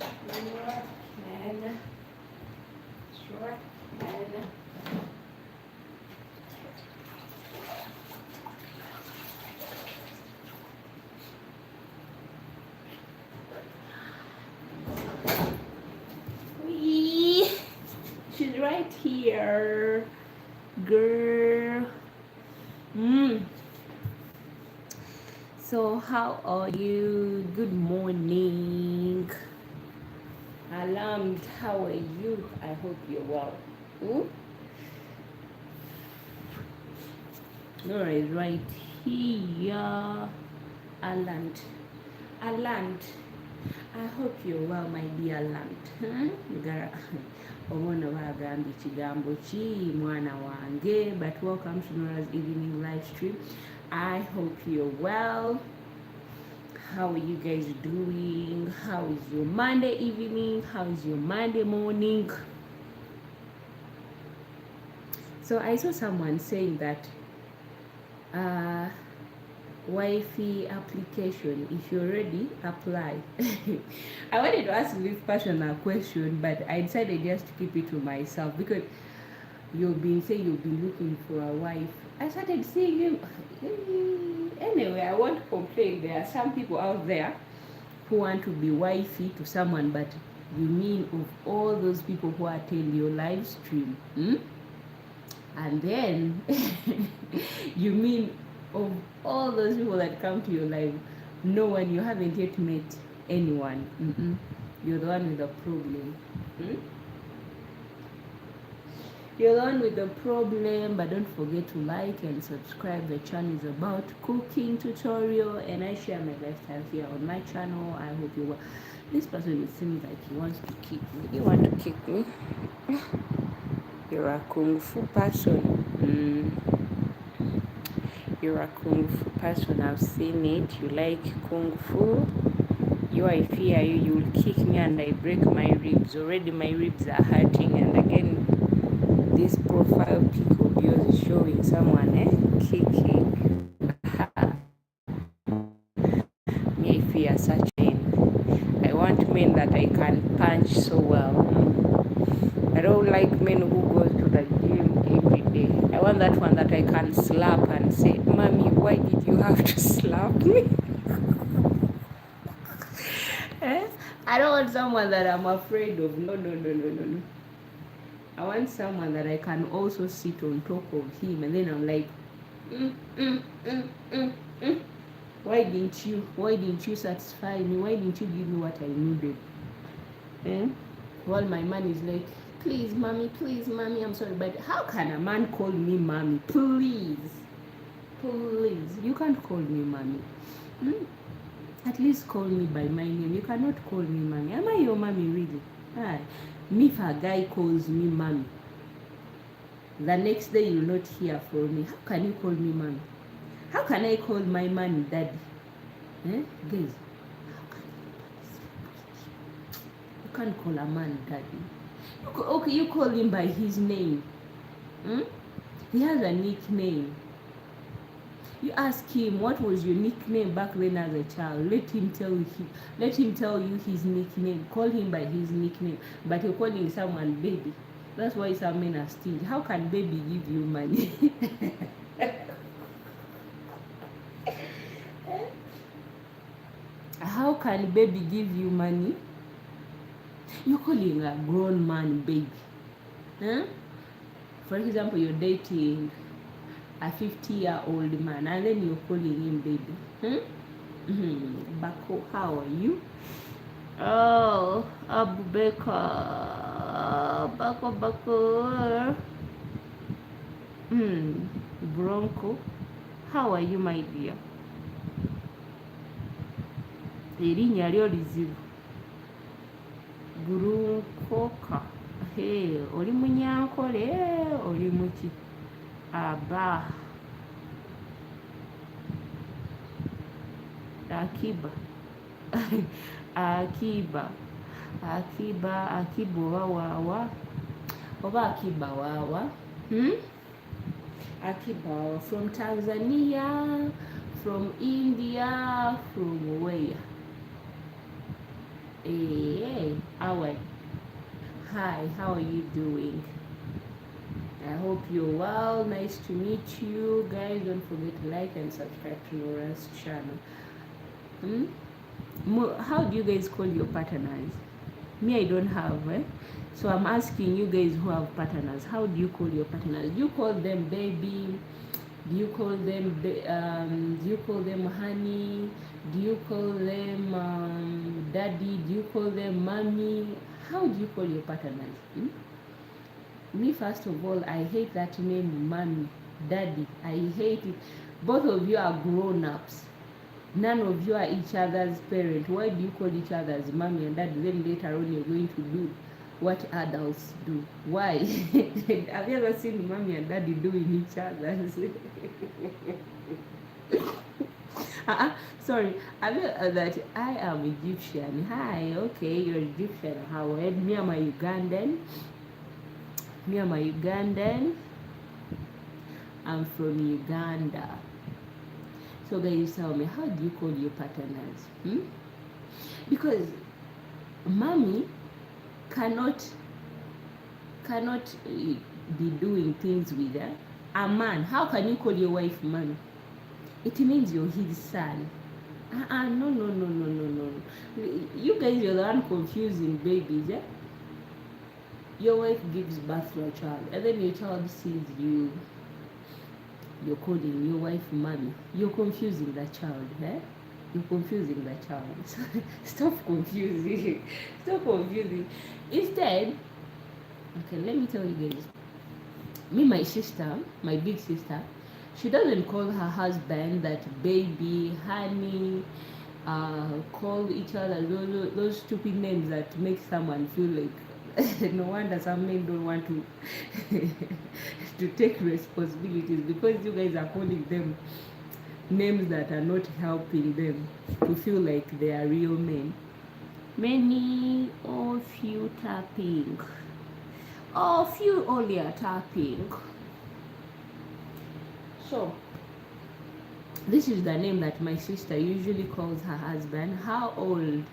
Norah can Wee. She's right here, girl. So how are you? Good morning. Alarmed, how are you? I hope you're well. Nora is right here. Aland. I hope you're well, my dear land. Obona bagambye kigambo ki mwana wange, but welcome to Nora's evening live stream. I hope you're well. How are you guys doing? How is your Monday evening? How is your Monday morning? So I saw someone saying that Wi-Fi application, if you're ready, apply. I wanted to ask this person a question, but I decided just to keep it to myself because you've been saying you've been looking for a wife. I started seeing him. Anyway, I won't complain. There are some people out there who want to be wifey to someone, but you mean of all those people who attend your live stream, and then you mean of all those people that come to your life, no one, you haven't yet met anyone. You're the one with the problem. You're the one with the problem, but don't forget to like and subscribe. The channel is about cooking tutorial, and I share my lifestyle here on my channel. I hope you will. This person, it seems like he wants to kick me. You want to kick me? You're a kung fu person. You're a kung fu person. I've seen it. You like kung fu. I fear you. You'll kick me and I break my ribs. Already my ribs are hurting, and again, this profile pic of yours is showing someone kicking. Me, I fear such pain. I want men that I can punch so well. I don't like men who go to the gym every day. I want that one that I can slap and say, "Mommy, why did you have to slap me?" I don't want someone that I'm afraid of. No. I want someone that I can also sit on top of him, and then I'm like, Why didn't you satisfy me? Why didn't you give me what I needed? Well, my man is like, please, mommy, I'm sorry, but how can a man call me mommy? Please, you can't call me mommy. At least call me by my name. You cannot call me mommy. Am I your mommy, really? Me, if a guy calls me mommy, the next day you'll not hear from me. How can you call me mommy? How can I call my man daddy? Guys, how can you can't call a man daddy. Okay, you call him by his name. He has a nickname. You ask him, what was your nickname back then as a child? Let him tell you his nickname. Call him by his nickname. But you're calling someone baby. That's why some men are stingy. How can baby give you money? How can baby give you money? You're calling a grown man baby. For example, you're dating a 50-year-old man, and then you're calling him baby. Bako, how are you? Oh, Abu Bakar. Bako. Bronco, how are you, my dear? Erinnya lyo lizibu. Gurunkoka. Oli munyankole, oli muki? Aba. Akiba. Akiba oba Akiba wawa. Akiba from Tanzania, from India, from where? Awan. Hi, how are you doing? I hope you're well. Nice to meet you. Guys, don't forget to like and subscribe to Norah's channel. How do you guys call your partners? Me, I don't have, eh? So I'm asking you guys who have partners, how do you call your partners? Do you call them baby? Do you call them honey? Do you call them daddy? Do you call them mommy? How do you call your partners? Me, first of all, I hate that name, mommy, daddy. I hate it. Both of you are grown-ups. None of you are each other's parent. Why do you call each other's mommy and daddy? Then later on you're going to do what adults do. Why? Have you ever seen mommy and daddy doing each other's? Sorry. Have you that I am Egyptian? Hi, okay, you're Egyptian. How? Me, I'm a Ugandan. I'm from Uganda. So guys, tell me, how do you call your partners? Because mommy cannot be doing things with her. A man, how can you call your wife mommy? It means you're his son. No. You guys, you're the one confusing babies, yeah? Your wife gives birth to a child, and then your child sees you. You're calling your wife mommy. You're confusing that child, eh? You're confusing that child. Stop confusing. Stop confusing. Instead, okay, let me tell you guys. Me, my sister, my big sister, she doesn't call her husband that baby, honey, call each other those stupid names that make someone feel like no wonder some men don't want to to take responsibilities, because you guys are calling them names that are not helping them to feel like they are real men. Many of you tapping. Oh, few only are tapping. So this is the name that my sister usually calls her husband. How old?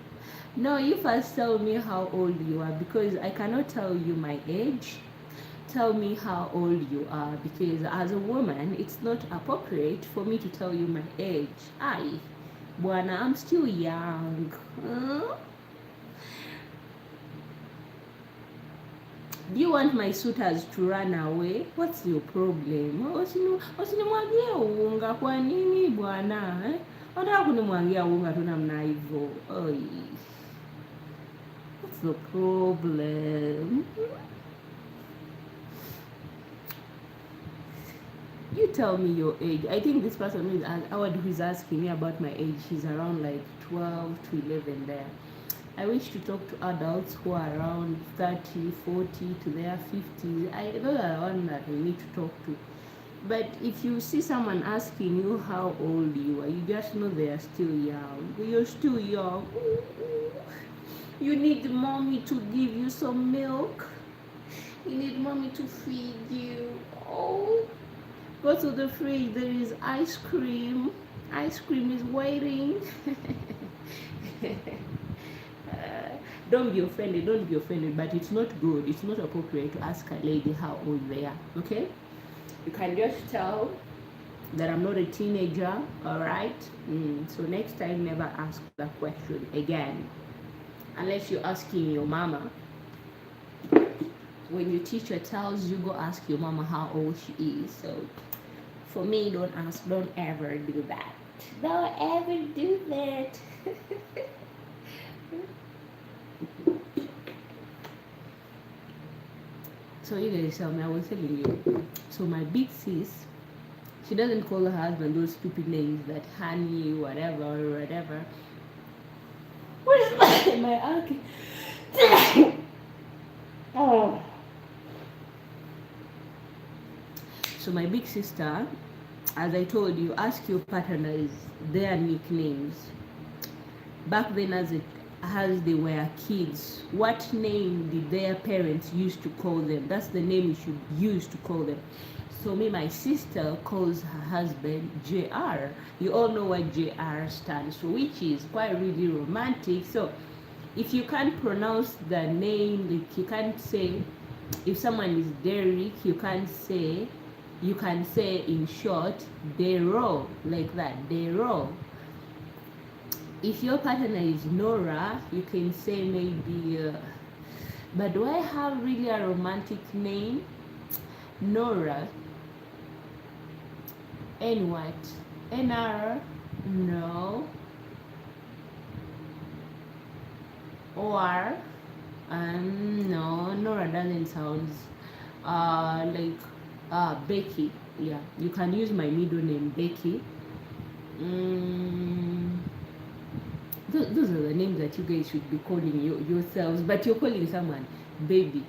No, you first tell me how old you are, because I cannot tell you my age. Tell me how old you are, because as a woman, it's not appropriate for me to tell you my age. Aye, Bwana, I'm still young. Do you want my suitors to run away? What's your problem? Usinimwagie unga kwa nini bwana? Unataka kunimwagia unga tu namna hivyo. What's the problem? You tell me your age. I think this person who is asking me about my age, she's around like 12 to 11 there. I wish to talk to adults who are around 30, 40 to their 50s. Those are the ones that we need to talk to. But if you see someone asking you how old you are, you just know they are still young. You're still young. You need mommy to give you some milk. You need mommy to feed you. Oh, go to the fridge. There is ice cream. Ice cream is waiting. Don't be offended, but it's not good, it's not appropriate to ask a lady how old they are, okay? You can just tell that I'm not a teenager, all right? So next time, never ask that question again, unless you're asking your mama. When your teacher tells you, go ask your mama how old she is. So for me, don't ever do that. Don't ever do that. So you guys tell me, I was telling you. So my big sis, she doesn't call her husband those stupid names that honey, whatever. What is my uncle? Oh. So my big sister, as I told you, ask your partners their nicknames. Back then, as they were kids, what name did their parents used to call them? That's the name you should use to call them. So my sister calls her husband JR. You all know what JR stands for, which is quite really romantic. So if you can't pronounce the name, like you can't say, if someone is Derek, you can say in short, Dero, like that, Dero. If your partner is Nora, you can say maybe, but do I have really a romantic name? Nora. N what? NR? No. Or no, Nora doesn't sound like Becky. Yeah, you can use my middle name, Becky. Those are the names that you guys should be calling yourselves, but you're calling someone baby.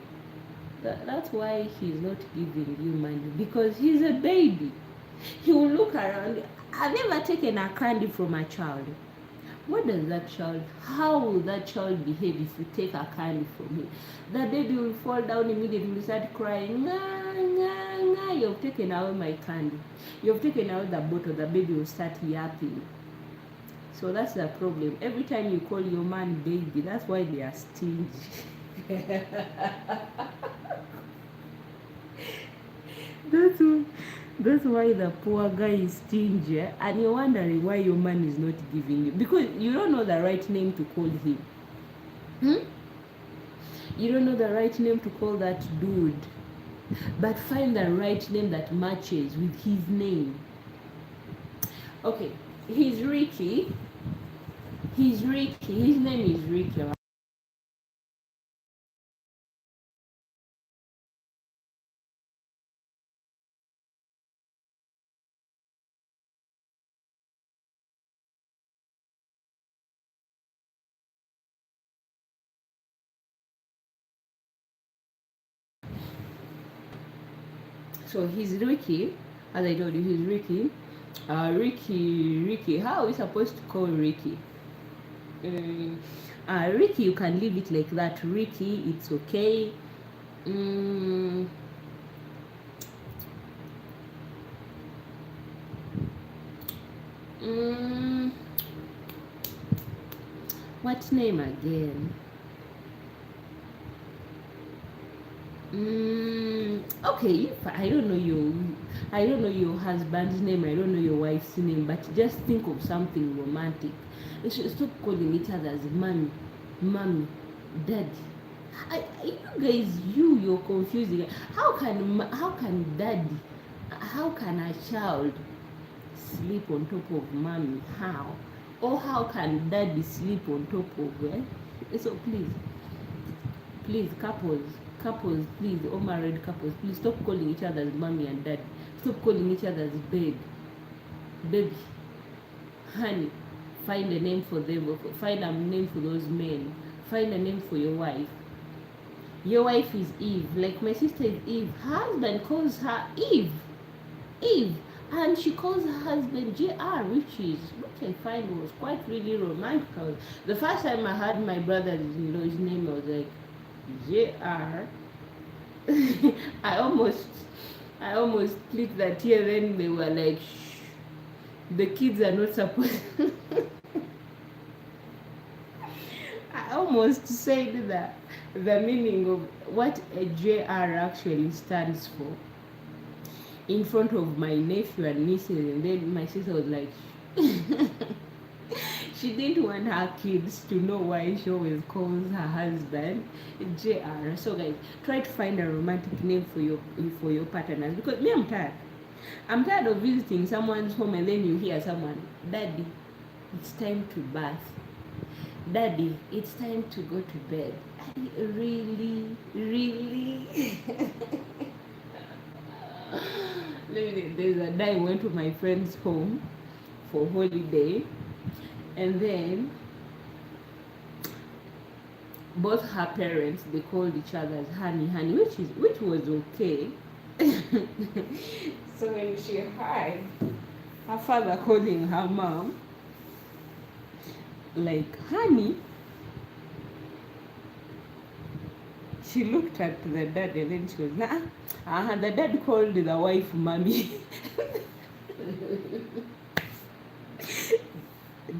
That's why he's not giving you money, because he's a baby. He will look around. I've never taken a candy from a child. What does that child, how will that child behave if you take a candy from him? The baby will fall down immediately, will start crying, nga, nga, nga. You've taken away my candy. You've taken away the bottle, the baby will start yapping. So that's the problem. Every time you call your man baby, that's why they are stingy. That's why the poor guy is stingy, and you're wondering why your man is not giving you, because you don't know the right name to call him. You don't know the right name to call that dude, but find the right name that matches with his name. Okay, he's Ricky. His name is Ricky. So he's Ricky, as I told you, he's Ricky. Ricky. How are we supposed to call Ricky? Ricky, you can leave it like that. Ricky, it's okay. What name again? Okay, I don't know your husband's name, I don't know your wife's name, but just think of something romantic. You should stop calling each other as mommy, daddy. You guys, you're confusing. How can daddy, how can a child sleep on top of mommy? How? Or how can daddy sleep on top of So please, couples, please, all married couples, please stop calling each other as mommy and daddy. Stop calling each other as baby, honey. Find a name for them. Find a name for those men. Find a name for your wife. Your wife is Eve. Like my sister is Eve. Her husband calls her Eve. And she calls her husband JR, which I find was quite really romantic. The first time I heard my brother-in-law's name, I was like, JR. I almost clicked that here. Then they were like, shh, the kids are not supposed. I almost said that the meaning of what a JR actually stands for in front of my nephew and nieces, and then my sister was like, she didn't want her kids to know why she always calls her husband JR. So guys, try to find a romantic name for your partners, because me, I'm tired of visiting someone's home and then you hear someone, daddy, it's time to bath, daddy, it's time to go to bed. Really there's a day I went to my friend's home for holiday, and then both her parents, they called each other as honey, which was okay. So when she heard her father calling her mom like honey, she looked at the dad and then she was the dad called the wife mommy.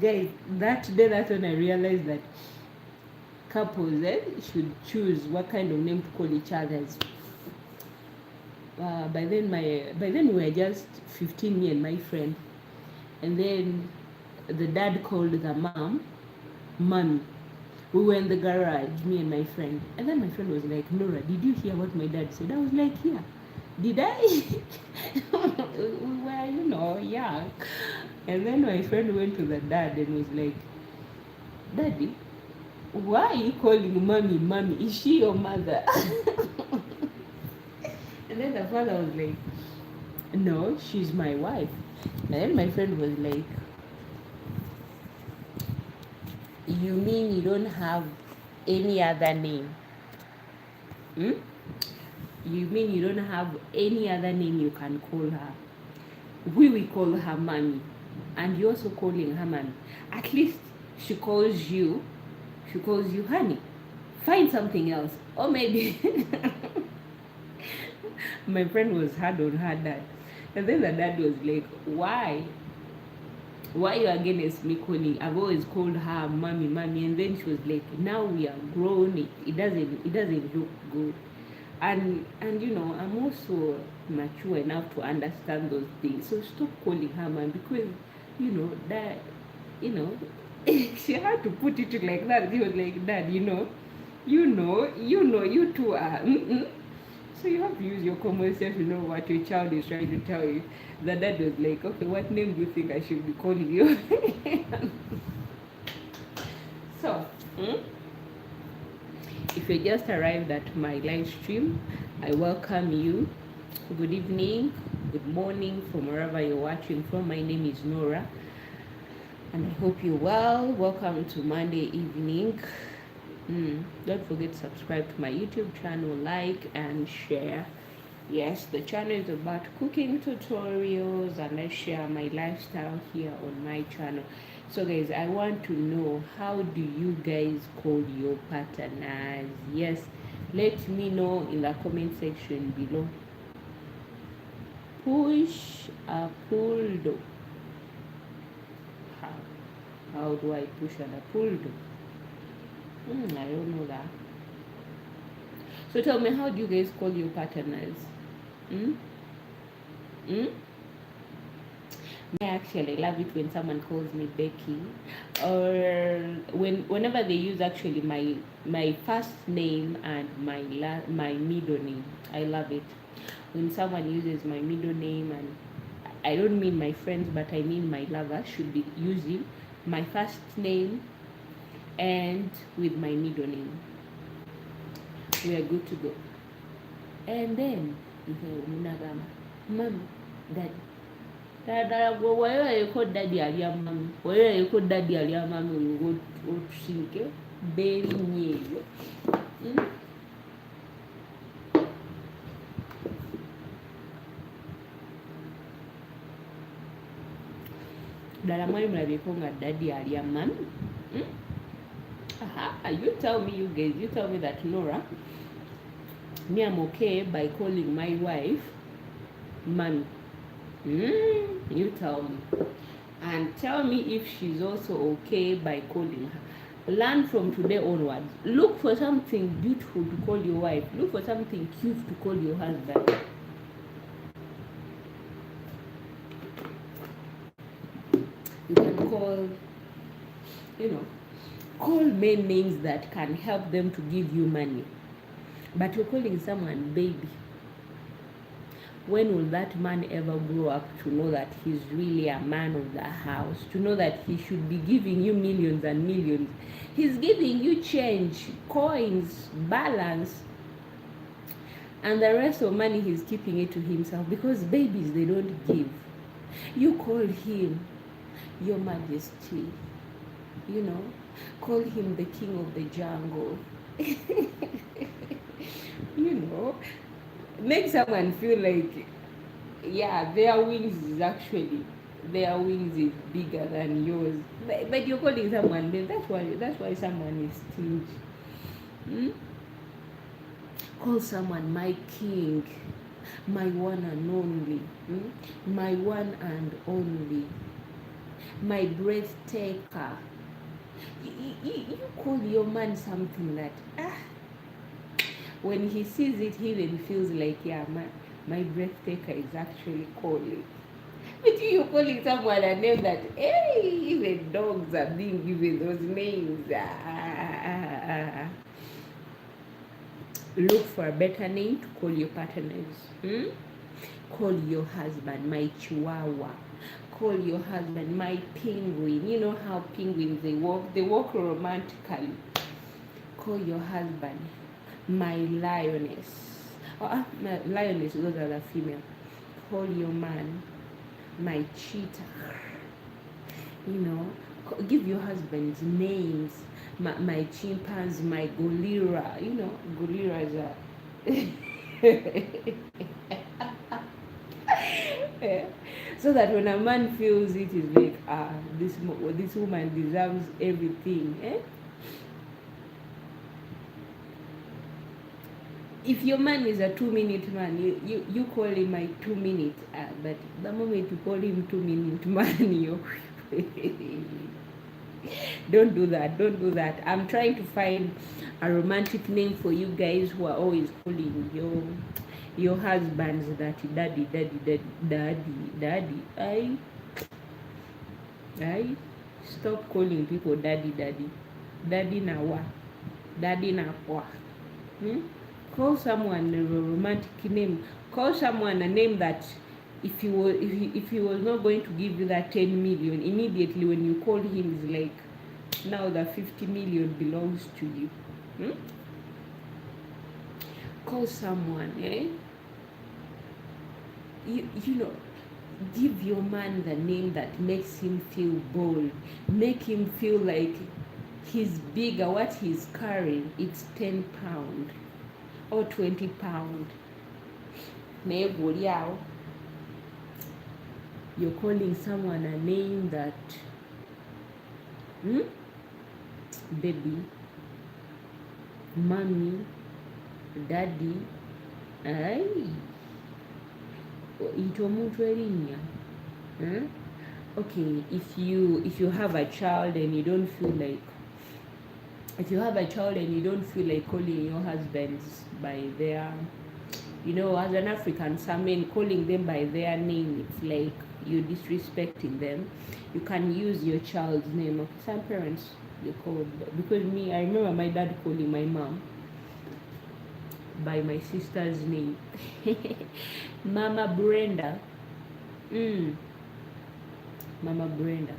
Guys, that day, that's when I realized that couples should choose what kind of name to call each other. By then we were just 15, me and my friend, and then the dad called the mom mommy. We were in the garage, me and my friend, and then my friend was like, Nora, did you hear what my dad said? I was like, yeah. Did I? We were, young. And then my friend went to the dad and was like, Daddy, why are you calling mommy mommy? Is she your mother? And then the father was like, no, she's my wife. And then my friend was like, you mean you don't have any other name? Hmm? You mean you don't have any other name you can call her? We call her mommy, and you're also calling her mommy. At least she calls you honey. Find something else. Or maybe my friend was hard on her dad. And then the dad was like, why you against me calling? I've always called her mommy. And then she was like, now we are grown, it doesn't look good. And I'm also mature enough to understand those things. So stop calling her man, because that she had to put it like that. He was like, Dad, you two are. So you have to use your common sense to know what your child is trying to tell you. The dad was like, okay, what name do you think I should be calling you? So, if you just arrived at my live stream, I welcome you. Good evening, good morning from wherever you're watching from. My name is Nora, and I hope you're well. Welcome to Monday evening. Don't forget to subscribe to my YouTube channel, like and share. Yes, the channel is about cooking tutorials, and I share my lifestyle here on my channel. So guys, I want to know, how do you guys call your partners? Yes, let me know in the comment section below. Push a pull do. How do I push and a pull do? I don't know that. So tell me, how do you guys call your partners? I actually love it when someone calls me Becky, or whenever they use actually my first name and my middle name. I love it when someone uses my middle name, and I don't mean my friends, but I mean my lover should be using my first name and with my middle name. We are good to go. And then mom, dad. Wewe yuko daddy alia mami. Wewe yuko daddy alia mami utushinke beri nyeyo. Dala mwari mlabiko nga daddy alia mami. You tell me, you guys. You tell me that, Nora, me, I'm okay by calling my wife mommy. You tell me. And tell me if she's also okay by calling her. Learn from today onwards. Look for something beautiful to call your wife. Look for something cute to call your husband. You can call men names that can help them to give you money. But you're calling someone baby. When will that man ever grow up to know that he's really a man of the house? To know that he should be giving you millions and millions. He's giving you change, coins, balance, and the rest of money he's keeping it to himself, because babies, they don't give. You call him your majesty. Call him the king of the jungle. Make someone feel like, yeah, their wings is bigger than yours. But you're calling someone, that's why someone is stingy. Call someone my king, my one and only, my one and only, my breath taker. You call your man something that when he sees it, he even feels like, yeah, my breathtaker is actually calling. But you calling someone a name that, hey, even dogs are being given those names. Look for a better name to call your partners. Call your husband my chihuahua. Call your husband my penguin. You know how penguins they walk romantically. Call your husband my lioness. My lioness, those are the female. Call your man my cheetah. You know, give your husbands names. My chimpanzee, my gorilla. You know, gorillas are. Yeah. So that when a man feels it is like, this woman deserves everything. If your man is a 2-minute man, you call him my 2 minute. But the moment you call him 2-minute man, you don't do that. Don't do that. I'm trying to find a romantic name for you guys who are always calling your husbands that daddy. I stop calling people daddy. Daddy na wa. Daddy na kwa. Call someone a romantic name. Call someone a name that if he was not going to give you that 10 million, immediately when you call him, is like, now the 50 million belongs to you. Call someone, you know, give your man the name that makes him feel bold. Make him feel like he's bigger. What he's carrying, it's 10 pounds or 20 pounds. You're calling someone a name that, baby, mommy, daddy, into omuntu erinnya. Okay, if you have a child and you don't feel like, calling your husbands by their, as an African, some men calling them by their name, it's like you're disrespecting them. You can use your child's name. Some parents, they call, because I remember my dad calling my mom by my sister's name. Mama Brenda. Mama Brenda.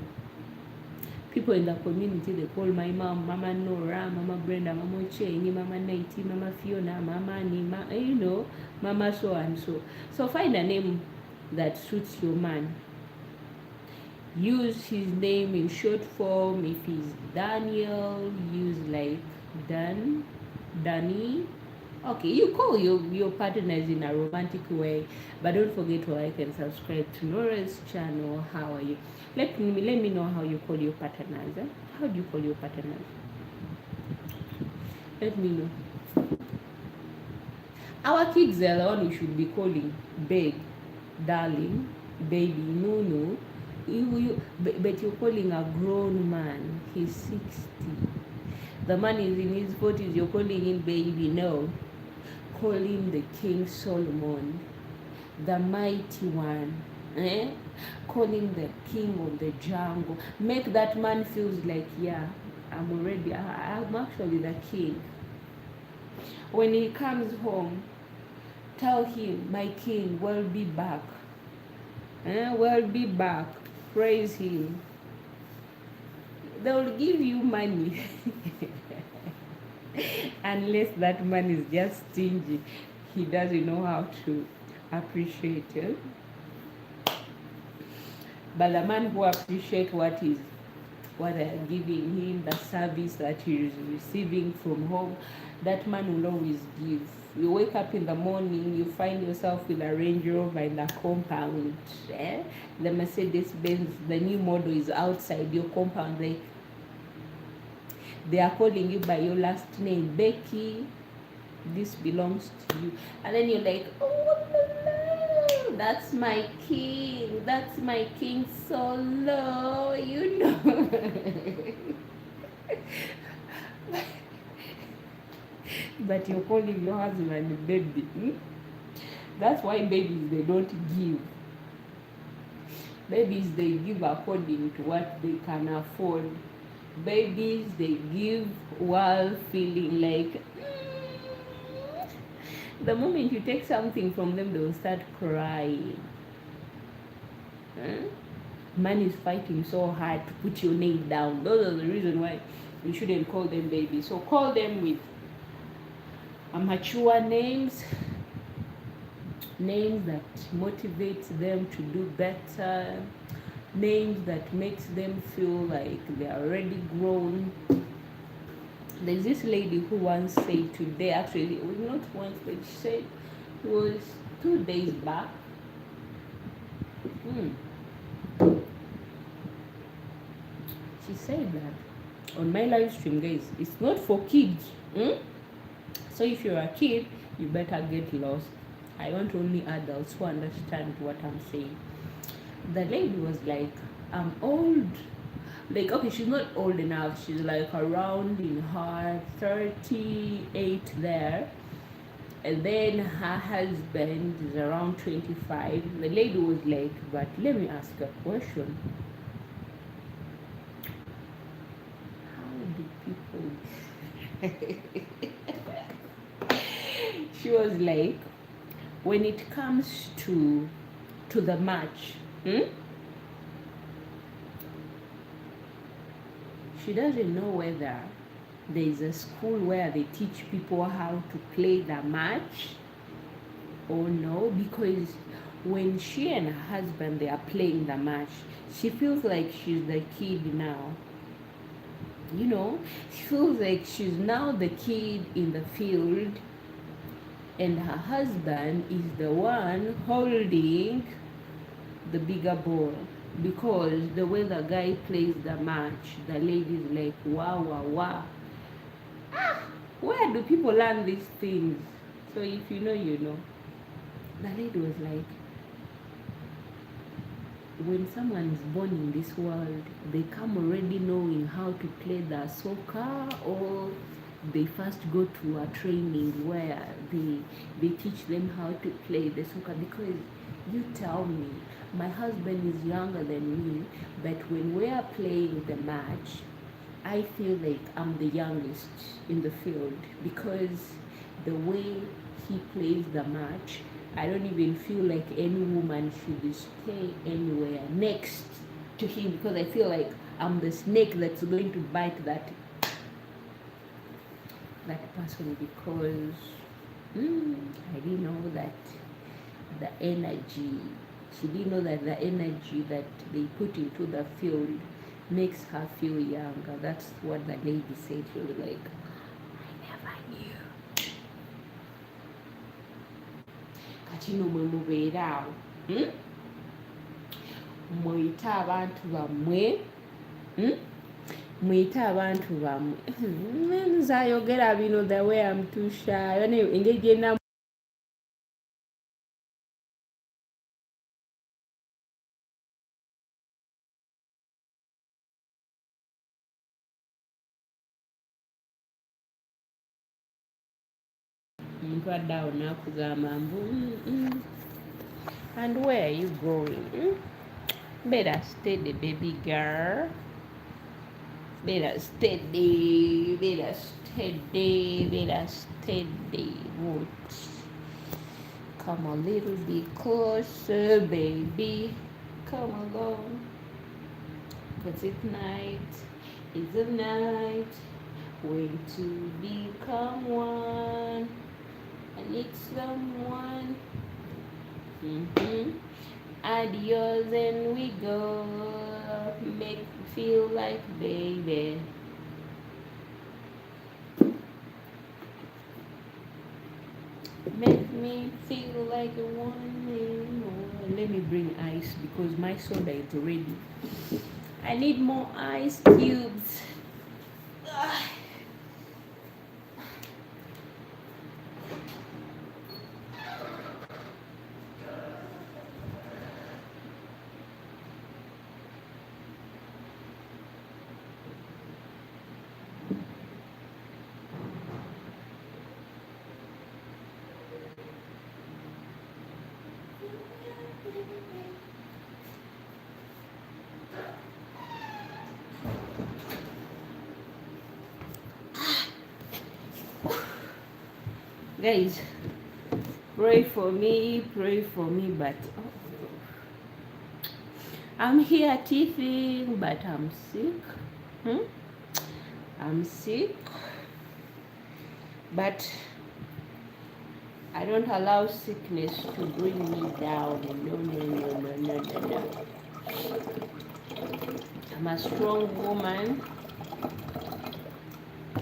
People in the community, they call my mom Mama Norah, Mama Brenda, Mama Cheney, Mama Naiti, Mama Fiona, Mama Nima, Mama so and so. So find a name that suits your man. Use his name in short form. If he's Daniel, use like Danny. Okay, you call your partners in a romantic way, but don't forget to like and subscribe to Norah's channel. How are you? Let me know how you call your partners. How do you call your partners? Let me know. Our kids are the one we should be calling babe, darling, baby, no. But you're calling a grown man. He's 60. The man is in his 40s. You're calling him baby. No. Call him the King Solomon, the mighty one. Call him the king of the jungle. Make that man feels like, yeah, I'm actually the king. When he comes home, tell him, my king will be back. Will be back. Praise him. They will give you money. Unless that man is just stingy. He doesn't know how to appreciate it. But the man who appreciates what they are giving him, the service that he is receiving from home, that man will always give. You wake up in the morning, you find yourself with a Range Rover in the compound. The Mercedes-Benz, the new model is outside your compound. They are calling you by your last name, Becky. This belongs to you. And then you're like, oh, no, that's my king. That's my king solo, But you're calling your husband a baby. That's why babies, they don't give. Babies, they give according to what they can afford. Babies, they give while feeling like the moment you take something from them, they will start crying. Man is fighting so hard to put your name down. Those are the reason why you shouldn't call them babies. So call them with mature names, names that motivates them to do better, names that makes them feel like they are already grown. There's this lady who once said today, actually it was not once, but she said it was 2 days back. She said that on my live stream, guys, it's not for kids. So if you're a kid, you better get lost. I want only adults who understand what I'm saying. The lady was like, I'm old. Like, okay, she's not old enough. She's like around in her 38 there. And then her husband is around 25. The lady was like, but let me ask a question. How do people... She was like, when it comes to the match, she doesn't know whether there is a school where they teach people how to play the match or no, because when she and her husband, they are playing the match, she feels like she's the kid now. You know, she feels like she's now the kid in the field, and her husband is the one holding the bigger ball. Because the way the guy plays the match, the lady's like, wow, wow, wow. Where do people learn these things? So if you know, you know. The lady was like, when someone is born in this world, they come already knowing how to play the soccer, or they first go to a training where they teach them how to play the soccer. Because you tell me, my husband is younger than me, but when we are playing the match, I feel like I'm the youngest in the field, because the way he plays the match, I don't even feel like any woman should stay anywhere next to him, because I feel like I'm the snake that's going to bite that person, because I didn't know that the energy, she didn't know that the energy that they put into the field makes her feel younger. That's what the lady said. She was like, I never knew. Kachino mwe mubeera awo mwite abantu bammwe mwite abantu bammwe nzayogera bino the way I'm too shy engeri gyena omuntu adde awo nakugamba mbu and where are you going? Better steady, baby girl. Better steady, better steady, better steady. What? Come a little bit closer, baby. Come along. Cause it's night, it's a night when to become one. I need someone. Adios and we go. Make me feel like baby. Make me feel like I want more. Let me bring ice because my soda is ready. I need more ice cubes. Guys, pray for me, but I'm here teething, but I'm sick. I'm sick, but I don't allow sickness to bring me down. No. I'm a strong woman.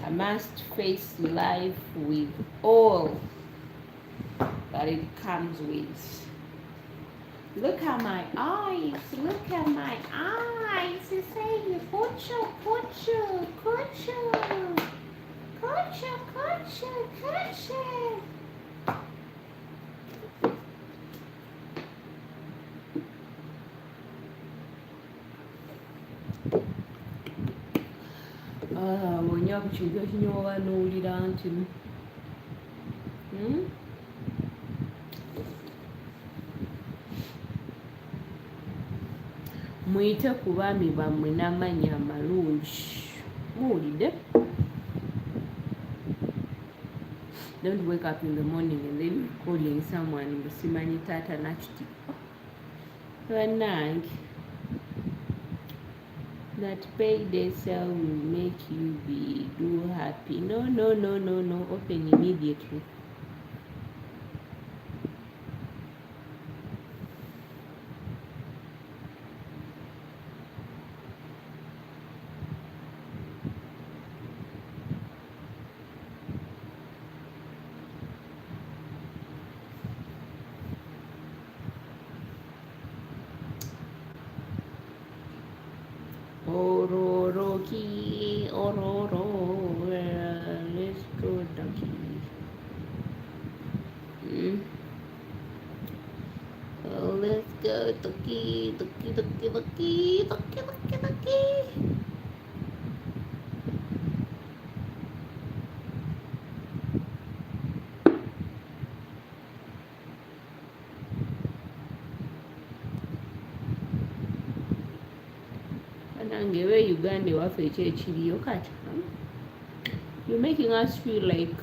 I must face life with all that it comes with. Look at my eyes. Look at my eyes. It's saying, Kocho, Kocho, Kocho, Kocho, Kocho, Kocho. Mwenye kuchujwa kinyowa n'owulira nti muyite ku baami bammwe n'amannya amalungi. Muwulidde? Don't wake up in the morning and then calling someone simanyi taata nakiti. Bannange, that payday sale will make you do happy. No. Open immediately. Ororoki, ororo, let's go ducky. Let's go ducky. Nange we Uganda waffe ekyekiriyo kati. You're making us feel like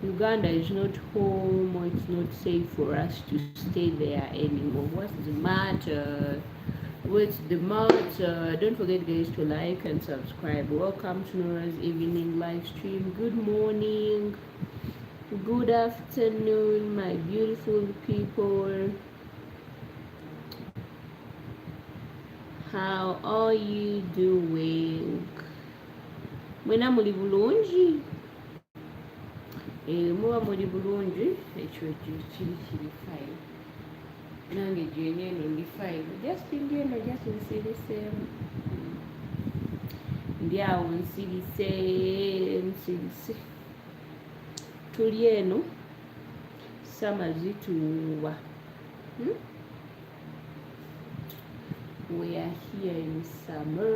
Uganda is not home, or it's not safe for us to stay there anymore. What's the matter? Don't forget, guys, to like and subscribe. Welcome to Norah's evening live stream. Good morning, good afternoon, my beautiful people. How are you doing? Mwena muli bulungi? Muba muli bulungi, ekyo kiri fine. Nange jenye eno ndi fine. Just nsiriseemu. Ndi awo nsirise. Tuli eno, sama zituwa. We are here in summertime.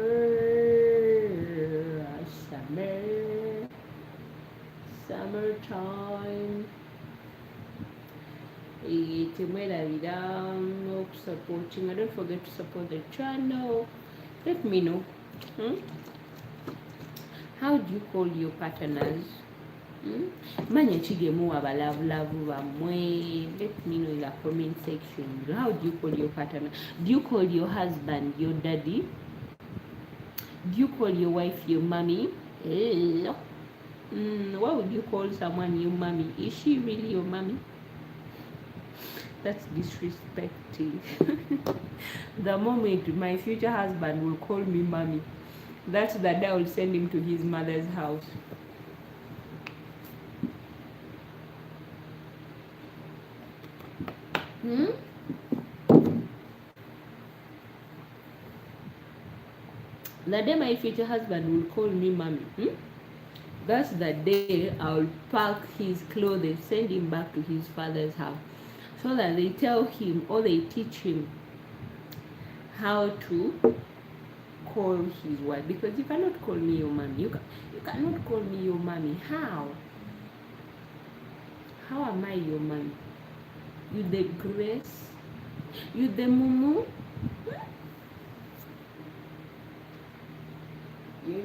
Supporting. Don't forget to support the channel. Let me know. How do you call your partners? Manya chigemu abalavulavu bamwe. Let me know in the comment section. How do you call your partner? Do you call your husband your daddy? Do you call your wife your mommy? Why would you call someone your mommy? Is she really your mommy? That's disrespecting. The moment my future husband will call me mommy, that's the day I will send him to his mother's house. The day my future husband will call me mommy, that's the day I'll pack his clothes, send him back to his father's house, so that they tell him or they teach him how to call his wife. Because you cannot call me your mommy. You cannot call me your mommy. How? How am I your mommy? You the grace? You the mumu? Yo.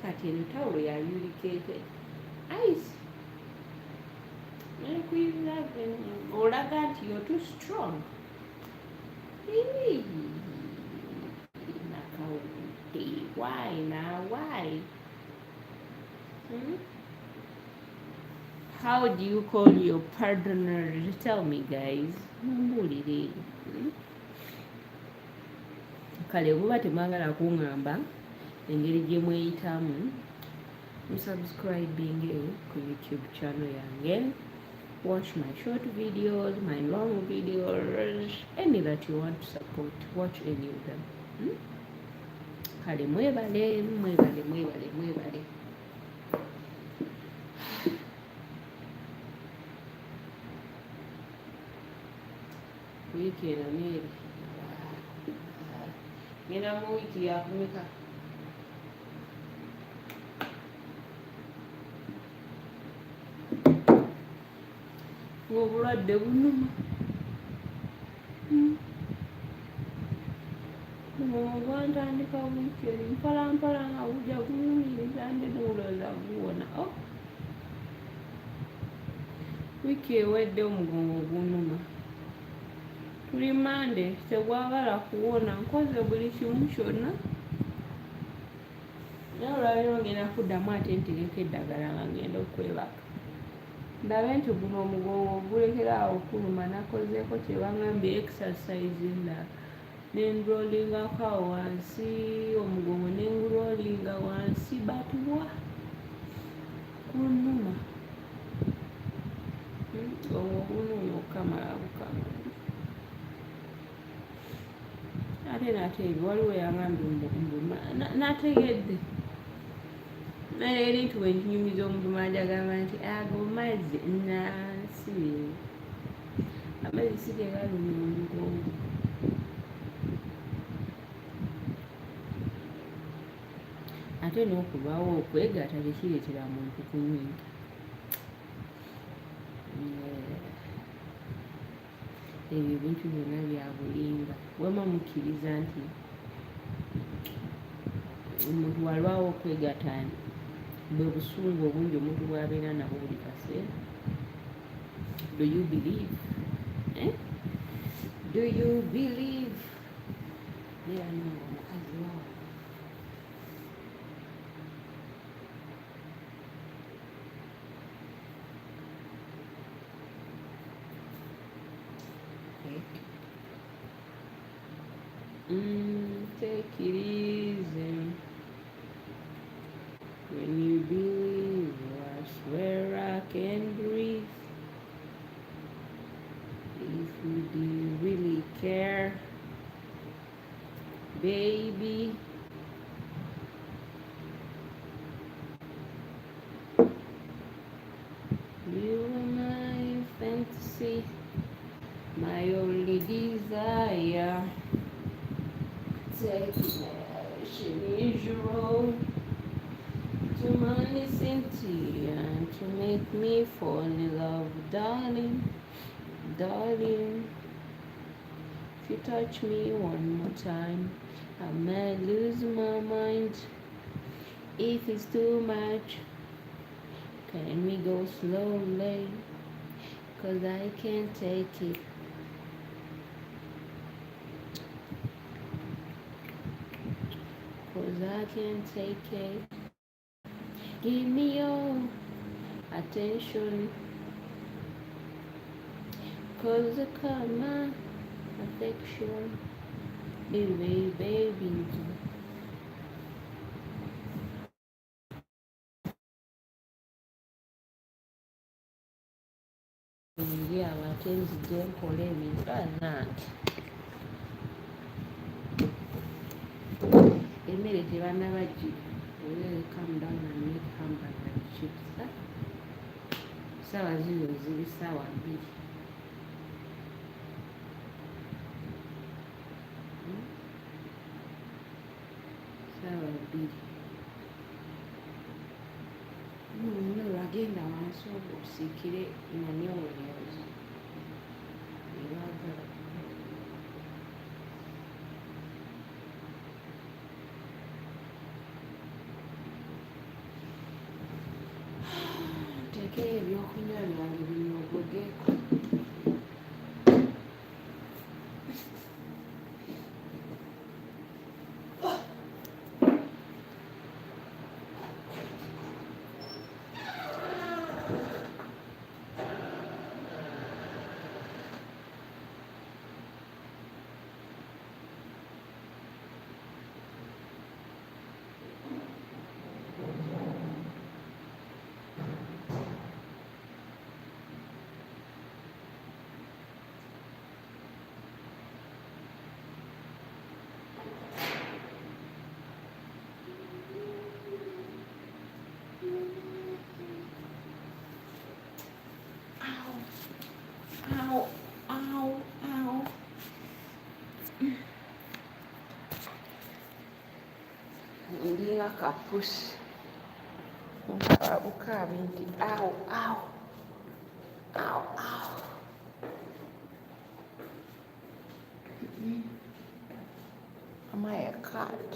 kati eno tawulo ya irritated ice olaga nti you're too strong. Nakawude, why now, why? How do you call your partner? Tell me, guys. Mumbulire. Kale buba temwagala kuŋŋamba engeri gye mweyitamu subscribing ku YouTube channel yange. Watch my short videos, my long videos, any that you want to support. Watch any of them. Kale mwebale, mwebale, mwebale, mwebale. Wiki eno Mary. Ngenda mu wiki yakumeka. Obulwadde bunuma. Gwantandika wiiki eri mpalampala nga bujja kunumiriza nde n'olowooza guwona. Wiiki ewedde omugongo gunuma. Tuli Mande tegwagala kuwona, nkoze buli kimu kyonna. Naye olwaleero ngenda kuddamu ate ntegeka eddagala nga ngenda okwebaka. Ndabe nti guno omugongo gulekera awo okuluma. Nakozeeko kye bangambye exercise endala. Nenrolingako awo wansi omugongo nengurolinga wansi batwa kunuma. Obunuma okukamala bukama. Ate nateebye waliwo yangambye mbuma nategedde naye eri nti wennyumiza omuduma njagamba nti ago mazzi nansi amazzi si tegaluma omugongo. Ate n'okubaawo okwegatta tekireetera muntu kunyiga. Ebyo ebintu byonna bya bulimba. Wema mukkiriza nti omuntu walwawo okwegatta bwe busungu obungi omuntu bw'abeera nabwo buli kaseera. Do you believe? Do you believe? Neera nonga omukazi wawo. Take it easy. When you believe, I swear I can breathe. If you do really care, baby. You are my fantasy, my only desire. Take me road to money Cynthia to make me fall in love, darling, darling. If you touch me one more time, I might lose my mind. If it's too much, can we go slowly? 'Cause I can't take it. I can't take it. Give me your attention. 'Cause I call my affection. Baby, baby. Yeah, my things don't call me. Emmere tebannaba we'll come down and make hamburger and chips. Sawa zino ziri sawa 2. Sawa 2. Olwagenda wansi ogwo osikire manyonyozi. ntekeyo ebyokunywa byange binyogogeeko. Ow, ow, ow. Ndi nga kapusi. Bukaaba nti ow, ow. Ow, ow. Am I a cat?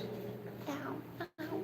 Ow, ow.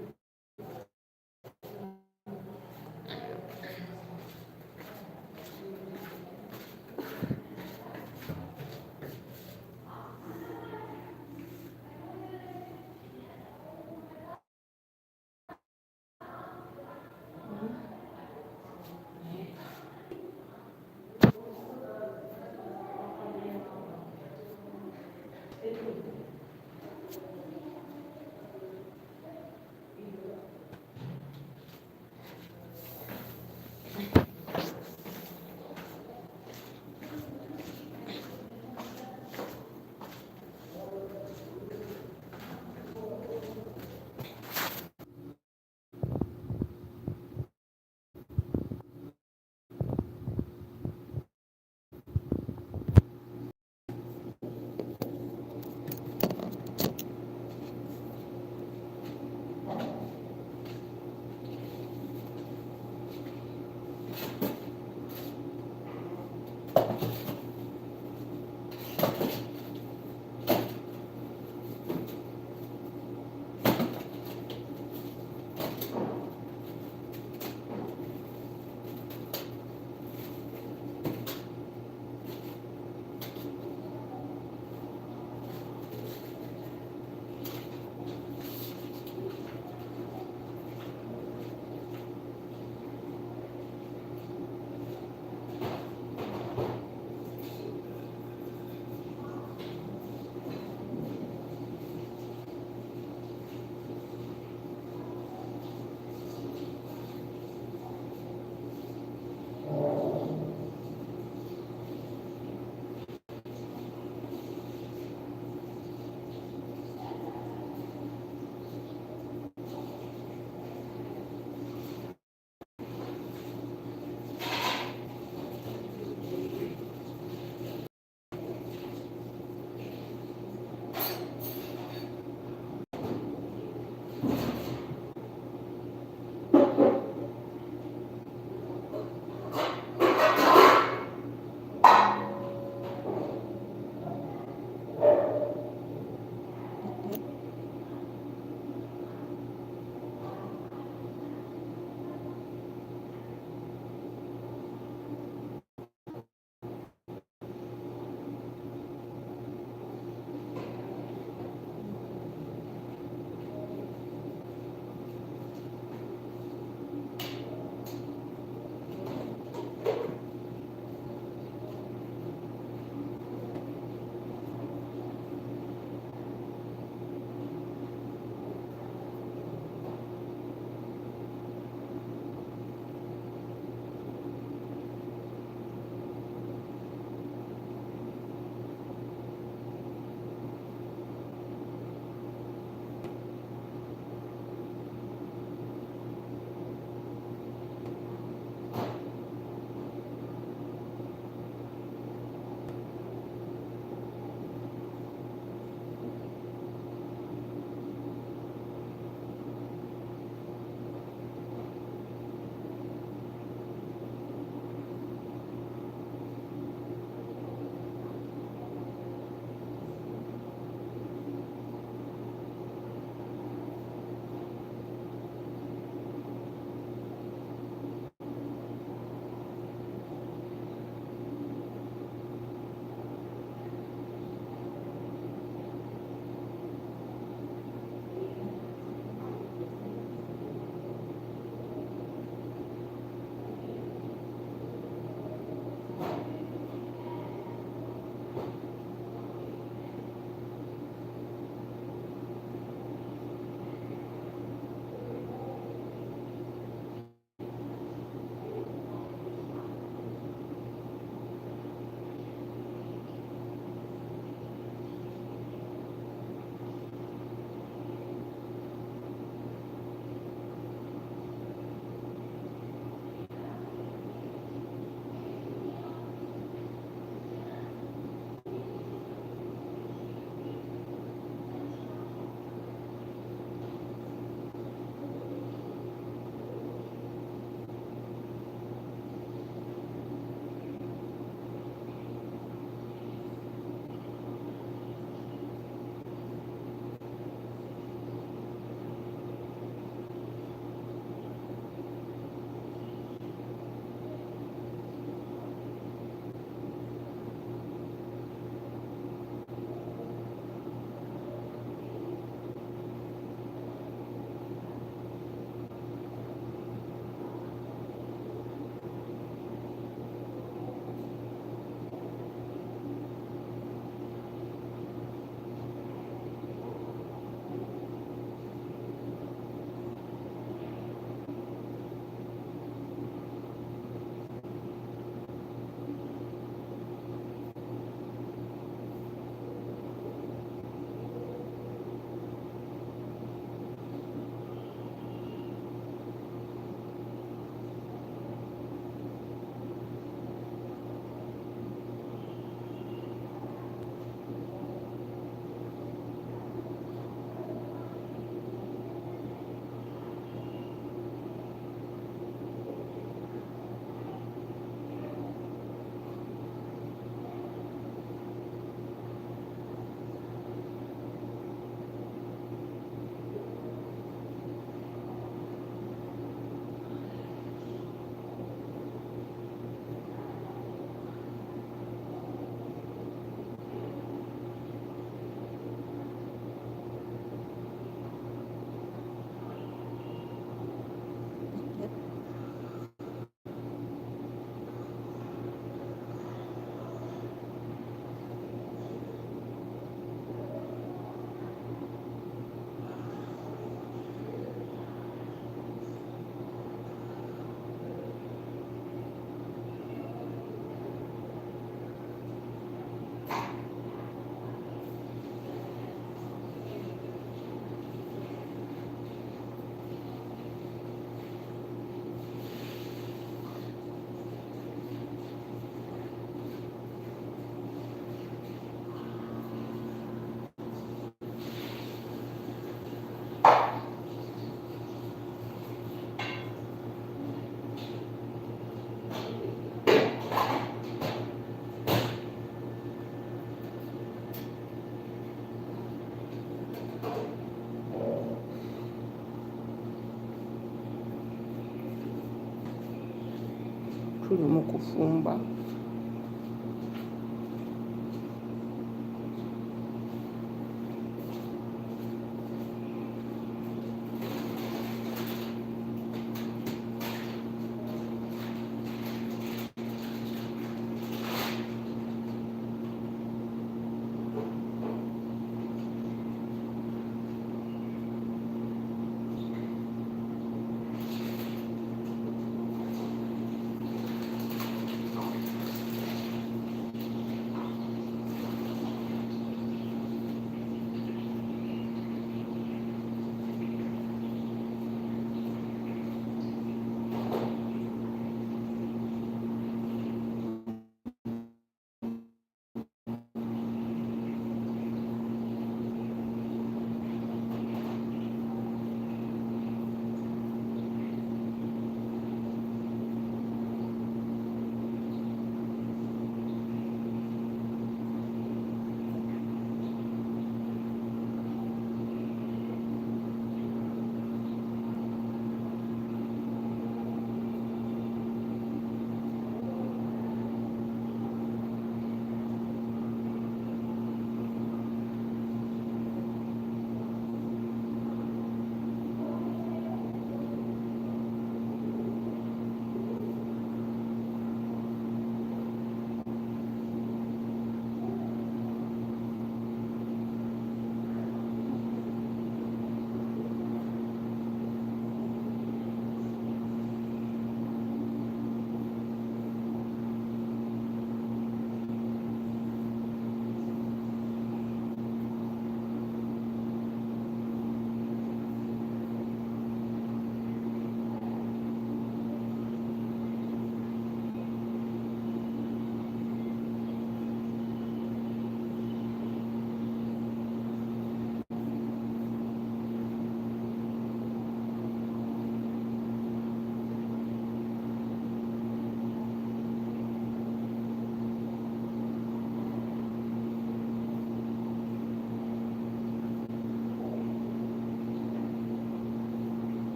tuli mu kufumba.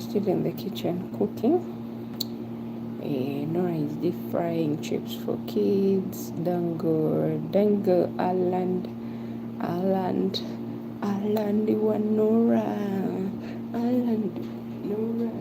still in the kitchen cooking. Nora is deep frying chips for kids. Dango, Aland, one Nora, Nora.